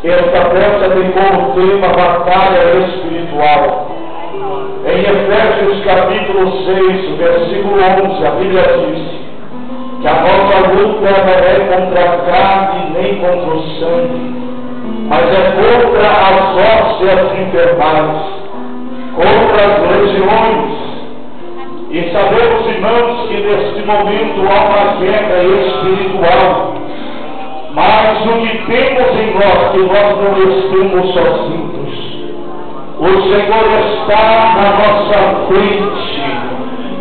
Esta peça tem como tema batalha espiritual. Em Efésios capítulo 6, versículo 11, a Bíblia diz que a nossa luta não é contra a carne nem contra o sangue, mas é contra as hóstias infernais, contra as legiões. E sabemos, irmãos, que neste momento há uma guerra espiritual, mas o que temos em nós, que nós não estamos sozinhos. O Senhor está na nossa frente.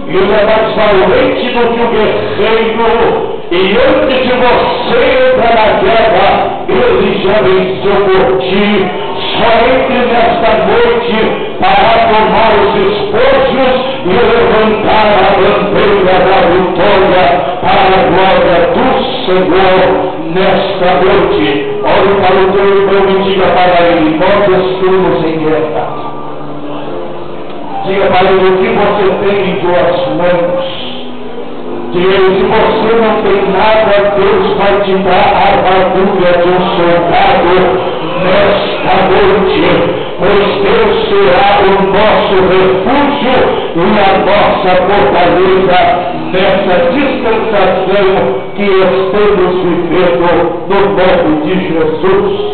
Ele é mais valente do que o guerreiro, e antes de você entrar na guerra, ele já venceu por ti. Só entre nesta noite para tomar os despojos e levantar a bandeira da vitória para a glória do Senhor nesta noite. Olhe para o teu irmão e diga para ele: nós estamos em guerra. Diga para ele o que você tem em suas mãos. Diga ele: se você não tem nada, Deus vai te dar a armadura de um soldado nesta noite, pois Deus será o nosso refúgio e a nossa fortaleza nessa dispensação que estamos vivendo no nome de Jesus.